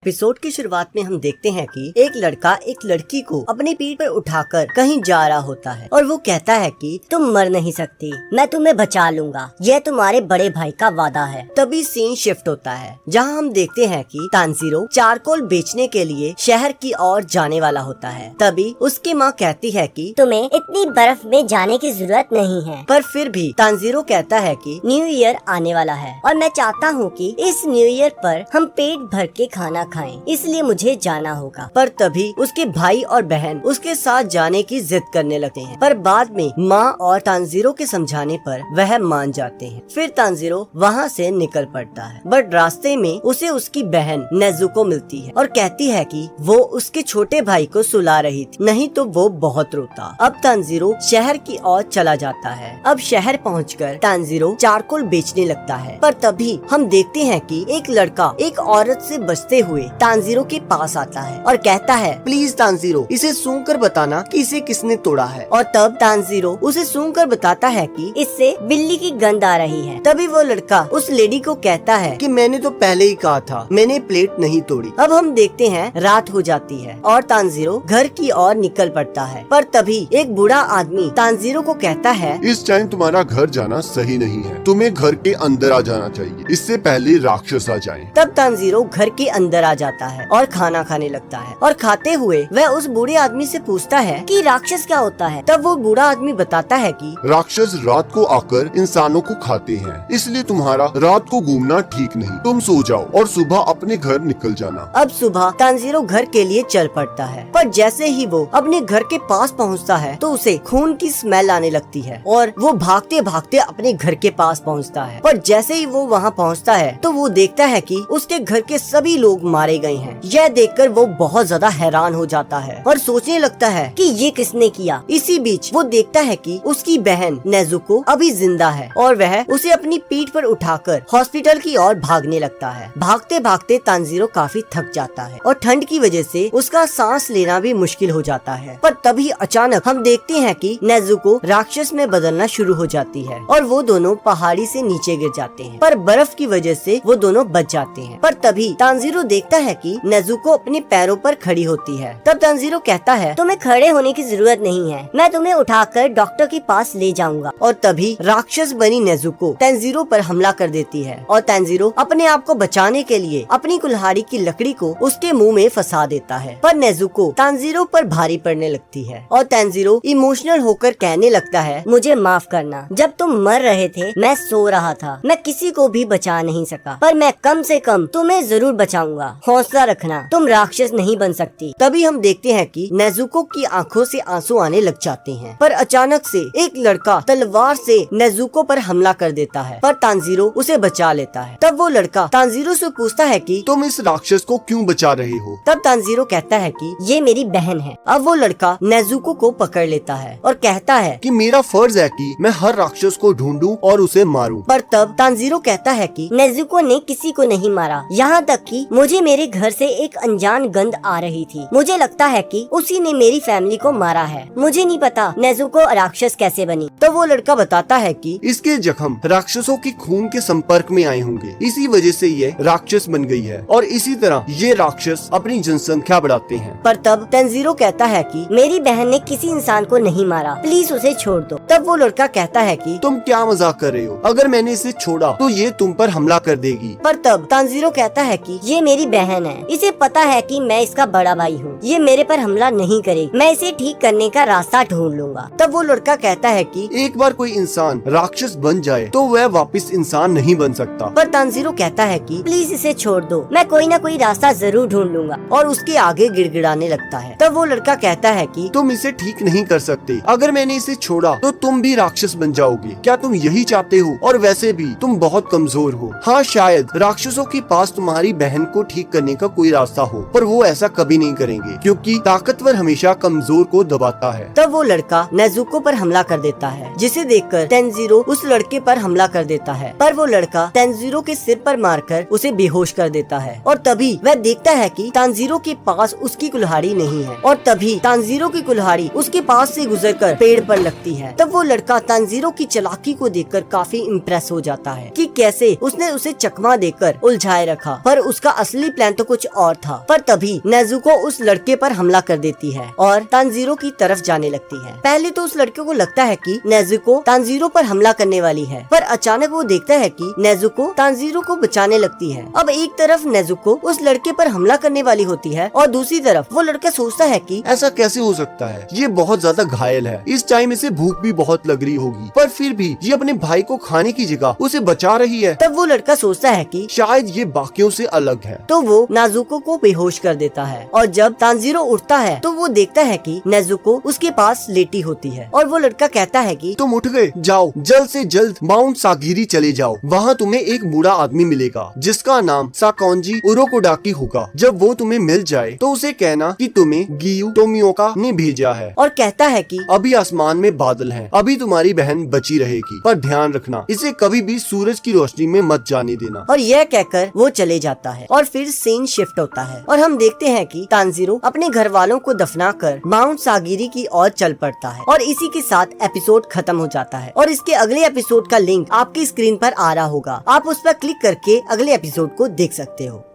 Episode की शुरुआत में हम देखते हैं कि एक लड़का एक लड़की को अपनी पीठ पर उठाकर कहीं जा रहा होता है और वो कहता है कि तुम मर नहीं सकती, मैं तुम्हें बचा लूंगा, यह तुम्हारे बड़े भाई का वादा है। तभी सीन शिफ्ट होता है जहां हम देखते हैं कि तानजीरो चारकोल बेचने के लिए शहर की ओर जाने वाला होता है। तभी उसकी माँ कहती है कि तुम्हें इतनी बर्फ में जाने की जरूरत नहीं है। पर फिर भी तानजीरो कहता है कि न्यू ईयर आने वाला है और मैं चाहता हूँ कि इस न्यू ईयर पर हम पेट भर के खाना खाएं, इसलिए मुझे जाना होगा। पर तभी उसके भाई और बहन उसके साथ जाने की जिद करने लगते हैं, पर बाद में माँ और तानजीरो के समझाने पर वह मान जाते हैं। फिर तानजीरो वहाँ से निकल पड़ता है, बट रास्ते में उसे उसकी बहन नेजुको मिलती है और कहती है कि वो उसके छोटे भाई को सुला रही थी, नहीं तो वो बहुत रोता। अब तानजीरो शहर की ओर चला जाता है। अब शहर पहुंचकर तानजीरो चारकोल बेचने लगता है, पर तभी हम देखते हैं कि एक लड़का एक औरत से बचते हुए तानजीरो के पास आता है और कहता है, प्लीज तानजीरो, इसे सूंघ कर बताना कि इसे किसने तोड़ा है। और तब तानजीरो उसे सूंघ कर बताता है कि इससे बिल्ली की गंध आ रही है। तभी वो लड़का उस लेडी को कहता है कि मैंने तो पहले ही कहा था, मैंने प्लेट नहीं तोड़ी। अब हम देखते हैं रात हो जाती है और तानजीरो घर की ओर निकल पड़ता है, पर तभी एक बूढ़ा आदमी तानजीरो को कहता है, इस टाइम तुम्हारा घर जाना सही नहीं है, तुम्हें घर के अंदर आ जाना चाहिए, इससे पहले राक्षस आ जाएं। तब तानजीरो घर के अंदर आ जाता है और खाना खाने लगता है और खाते हुए वह उस बूढ़े आदमी से पूछता है कि राक्षस क्या होता है। तब वो बूढ़ा आदमी बताता है कि राक्षस रात को आकर इंसानों को खाते हैं, इसलिए तुम्हारा रात को घूमना ठीक नहीं, तुम सो जाओ और सुबह अपने घर निकल जाना। अब सुबह तानजीरो घर के लिए चल पड़ता है, पर जैसे ही वो अपने घर के पास पहुंचता है तो उसे खून की स्मेल आने लगती है और वो भागते भागते अपने घर के पास पहुंचता है। पर जैसे ही वो वहां पहुंचता है तो वो देखता है कि उसके घर के सभी लोग मारे गए हैं। यह देखकर वो बहुत ज्यादा हैरान हो जाता है और सोचने लगता है कि ये किसने किया। इसी बीच वो देखता है कि उसकी बहन नेजुको अभी जिंदा है और वह उसे अपनी पीठ पर उठाकर हॉस्पिटल की ओर भागने लगता है। भागते भागते तानजीरो काफी थक जाता है और ठंड की वजह से उसका सांस लेना भी मुश्किल हो जाता है। पर तभी अचानक हम देखते हैं कि नेजुको राक्षस में बदलना शुरू हो जाती है और वो दोनों पहाड़ी से नीचे गिर जाते हैं, पर बर्फ की वजह से वो दोनों बच जाते हैं। पर तभी तानजीरो देखता है कि नेजुको अपने पैरों पर खड़ी होती है। तब तानजीरो कहता है, तुम्हें खड़े होने की जरूरत नहीं है, मैं तुम्हें उठाकर डॉक्टर के पास ले जाऊंगा। और तभी राक्षस बनी नेजुको तानजीरो पर हमला कर देती है और तानजीरो अपने आप को बचाने के लिए अपनी कुल्हाड़ी की लकड़ी को उसके मुंह में फंसा देता है। पर नेजुको तानजीरो पर भारी पड़ने लगती है और तानजीरो इमोशनल होकर कहने लगता है, मुझे माफ करना, जब तुम मर रहे थे मैं सो रहा था, मैं किसी को भी बचा नहीं सका, पर मैं कम से कम तुम्हें जरूर बचाऊंगा, हौसला रखना, तुम राक्षस नहीं बन सकती। तभी हम देखते हैं कि नेजुको की आंखों से आंसू आने लग जाते हैं, पर अचानक से एक लड़का तलवार से नेजुको पर हमला कर देता है, पर तानजीरो उसे बचा लेता है। तब वो लड़का तानजीरो से पूछता है कि तुम इस राक्षस को क्यों बचा रहे हो? तब तानजीरो कहता है कि ये मेरी बहन है। अब वो लड़का नेजुको को पकड़ लेता है और कहता है कि मेरा फर्ज है कि मैं हर राक्षस को ढूंढूं और उसे मारूं। पर तब तानजीरो कहता है कि नेजुको ने किसी को नहीं मारा, यहाँ तक कि मुझे मेरे घर से एक अनजान गंध आ रही थी, मुझे लगता है कि उसी ने मेरी फैमिली को मारा है, मुझे नहीं पता नेजुको राक्षस कैसे बनी। तो वो लड़का बताता है कि इसके जख्म राक्षसों के खून के संपर्क में आए होंगे, इसी वजह से ये राक्षस बन गई है और इसी तरह ये राक्षस अपनी जनसंख्या बढ़ाते हैं। पर तब तानजीरो कहता है कि मेरी बहन ने किसी इंसान को नहीं मारा, प्लीज उसे छोड़ दो। तब वो लड़का कहता है कि तुम क्या मजाक कर रहे हो, अगर मैंने इसे छोड़ा तो ये तुम पर हमला कर देगी। पर तब तानजीरो कहता है कि ये मेरी बहन है, इसे पता है कि मैं इसका बड़ा भाई हूँ, ये मेरे पर हमला नहीं करेगी, मैं इसे ठीक करने का रास्ता ढूंढ लूंगा। तब वो लड़का कहता है कि एक बार कोई इंसान राक्षस बन जाए तो वह वापस इंसान नहीं बन सकता। पर तानजीरो कहता है कि प्लीज इसे छोड़ दो, मैं कोई ना कोई रास्ता जरूर ढूंढ लूंगा। और उसके आगे गिड़गिड़ाने लगता है। तब वो लड़का कहता है कि तुम इसे ठीक नहीं कर सकते, अगर मैंने इसे छोड़ा तो तुम भी राक्षस बन जाओगे, क्या तुम यही चाहते हो? और वैसे भी तुम बहुत कमजोर हो। हाँ, शायद राक्षसों के पास तुम्हारी बहन को ठीक करने का कोई रास्ता हो, पर वो ऐसा कभी नहीं करेंगे क्योंकि ताकतवर हमेशा कमजोर को दबाता है। तब वो लड़का नेजुको पर हमला कर देता है, जिसे देखकर तानजीरो उस लड़के पर हमला कर देता है, पर वो लड़का तानजीरो के सिर पर मारकर उसे बेहोश कर देता है। और तभी वह देखता है कि तानजीरो के पास उसकी कुल्हाड़ी नहीं है और तभी तानजीरो की कुल्हाड़ी उसके पास से गुजरकर पेड़ पर लगती है। तब वो लड़का तानजीरो की चालाकी को देखकर काफी इम्प्रेस हो जाता है कि कैसे उसने उसे चकमा देकर उलझाए रखा, पर उसका असली प्लान तो कुछ और था, पर तभी नेजुको उस लड़के पर हमला कर देती है और तानजीरो की तरफ जाने लगती है। पहले तो उस लड़के को लगता है कि नेजुको तानजीरो पर हमला करने वाली है, पर अचानक वो देखता है कि नेजुको तानजीरो को बचाने लगती है। अब एक तरफ नेजुको उस लड़के पर हमला करने वाली होती है और दूसरी तरफ वो लड़का सोचता है कि ऐसा कैसे हो सकता है, ये बहुत ज्यादा घायल है, इस टाइम इसे भूख भी बहुत लग रही होगी, पर फिर भी ये अपने भाई को खाने की जगह उसे बचा रही है। तब वो लड़का सोचता है कि शायद ये बाकियों से अलग है। तो वो नेजुको को बेहोश कर देता है और जब तानजीरो उठता है तो वो देखता है कि नेजुको उसके पास लेटी होती है और वो लड़का कहता है कि तुम उठ गए, जाओ जल्द से जल्द माउंट सागिरी चले जाओ, वहाँ तुम्हें एक बूढ़ा आदमी मिलेगा जिसका नाम साकोंजी उरोकोडाकी होगा। जब वो तुम्हें मिल जाए तो उसे कहना कि तुम्हें गियू तोमियोका ने भेजा है और कहता है कि अभी आसमान में बादल हैं, अभी तुम्हारी बहन बची रहेगी, पर ध्यान रखना इसे कभी भी सूरज की रोशनी में मत जाने देना। और यह कहकर वो चले जाता है और फिर सीन शिफ्ट होता है और हम देखते हैं कि तानजीरो अपने घर वालों को दफनाकर माउंट सागिरी की ओर चल पड़ता है और इसी के साथ एपिसोड खत्म हो जाता है। और इसके अगले एपिसोड का लिंक आपकी स्क्रीन पर आ रहा होगा, आप उस पर क्लिक करके अगले एपिसोड को देख सकते हो।